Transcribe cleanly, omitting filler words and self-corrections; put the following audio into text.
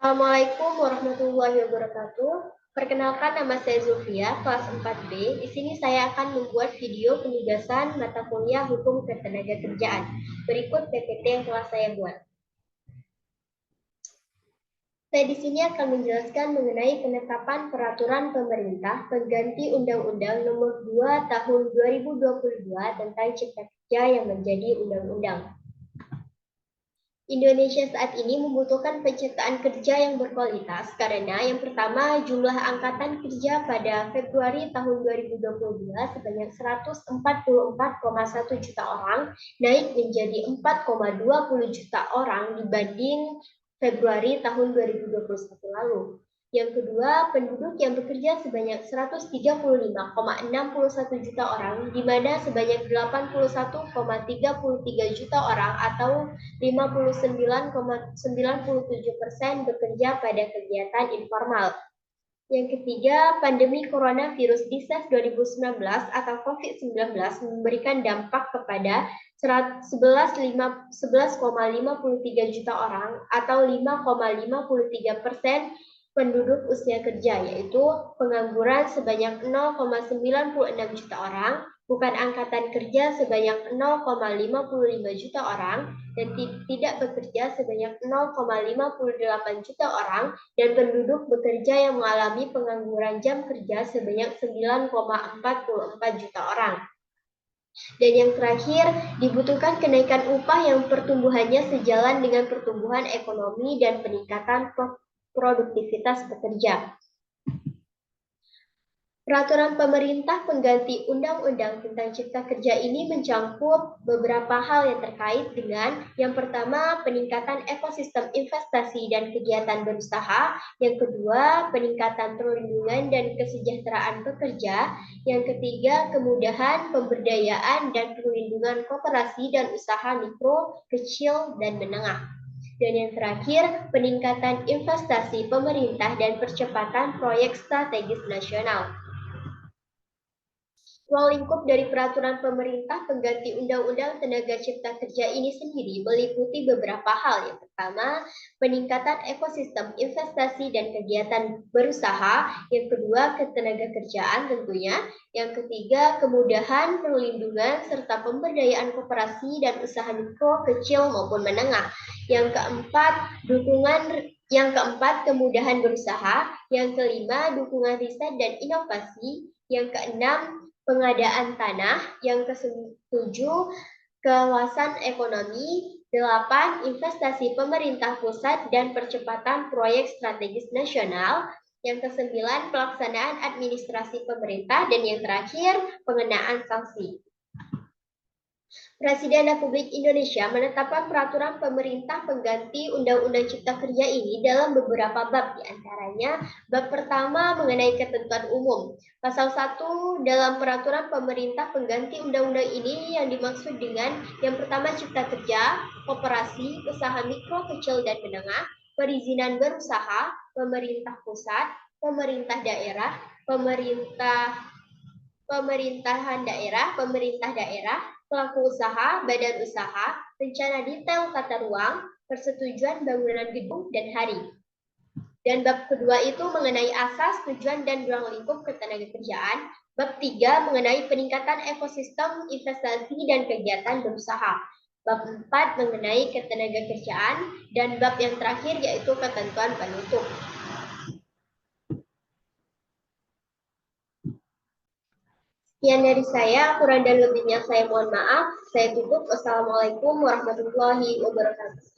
Assalamualaikum warahmatullahi wabarakatuh. Perkenalkan, nama saya Zulfia, kelas 4B. Di sini saya akan membuat video penugasan mata kuliah Hukum Ketenagakerjaan. Berikut PPT yang telah saya buat. Saya di sini akan menjelaskan mengenai penetapan peraturan pemerintah pengganti Undang-Undang Nomor 2 Tahun 2022 tentang Cipta Kerja yang menjadi undang-undang. Indonesia saat ini membutuhkan penciptaan kerja yang berkualitas karena yang pertama, jumlah angkatan kerja pada Februari tahun 2022 sebanyak 144,1 juta orang, naik menjadi 4,20 juta orang dibanding Februari tahun 2021 lalu. Yang kedua, penduduk yang bekerja sebanyak 135,61 juta orang, di mana sebanyak 81,33 juta orang atau 59,97% bekerja pada kegiatan informal. Yang ketiga, pandemi coronavirus disease 2019 atau COVID-19 memberikan dampak kepada 11,53 juta orang atau 5,53% penduduk usia kerja, yaitu pengangguran sebanyak 0,96 juta orang, bukan angkatan kerja sebanyak 0,55 juta orang, dan tidak bekerja sebanyak 0,58 juta orang, dan penduduk bekerja yang mengalami pengangguran jam kerja sebanyak 9,44 juta orang. Dan yang terakhir, dibutuhkan kenaikan upah yang pertumbuhannya sejalan dengan pertumbuhan ekonomi dan peningkatan produktivitas pekerja. Peraturan pemerintah pengganti Undang-Undang tentang Cipta Kerja ini mencakup beberapa hal yang terkait dengan yang pertama, peningkatan ekosistem investasi dan kegiatan berusaha, yang kedua, peningkatan perlindungan dan kesejahteraan pekerja, yang ketiga, kemudahan, pemberdayaan, dan perlindungan koperasi dan usaha mikro, kecil, dan menengah. Dan yang terakhir, peningkatan investasi pemerintah dan percepatan proyek strategis nasional. Ruang lingkup dari peraturan pemerintah pengganti Undang-Undang Tenaga Cipta Kerja ini sendiri meliputi beberapa hal. Yang pertama, peningkatan ekosistem investasi dan kegiatan berusaha. Yang kedua, ketenagakerjaan tentunya. Yang ketiga, kemudahan, perlindungan, serta pemberdayaan koperasi dan usaha mikro, kecil, maupun menengah. Yang keempat, kemudahan berusaha. Yang kelima, dukungan riset dan inovasi. Yang keenam, pengadaan tanah. Yang ketujuh, kawasan ekonomi. 8, investasi pemerintah pusat dan percepatan proyek strategis nasional. Yang kesembilan, pelaksanaan administrasi pemerintah. Dan yang terakhir, pengenaan sanksi. Presiden Republik Indonesia menetapkan peraturan pemerintah pengganti Undang-Undang Cipta Kerja ini dalam beberapa bab, diantaranya bab pertama mengenai ketentuan umum. Pasal 1 dalam peraturan pemerintah pengganti undang-undang ini yang dimaksud dengan yang pertama Cipta Kerja, koperasi, usaha mikro, kecil, dan menengah, perizinan berusaha, pemerintah pusat, pemerintah daerah, pemerintah daerah, pelaku usaha, badan usaha, rencana detail tata ruang, persetujuan bangunan gedung, dan hari. Dan bab kedua itu mengenai asas, tujuan, dan ruang lingkup ketenagakerjaan. Bab 3 mengenai peningkatan ekosistem investasi dan kegiatan berusaha. Bab 4 mengenai ketenagakerjaan, dan bab yang terakhir yaitu ketentuan penutup. Sekian dari saya, kurang dan lebihnya saya mohon maaf. Saya tutup. Wassalamualaikum warahmatullahi wabarakatuh.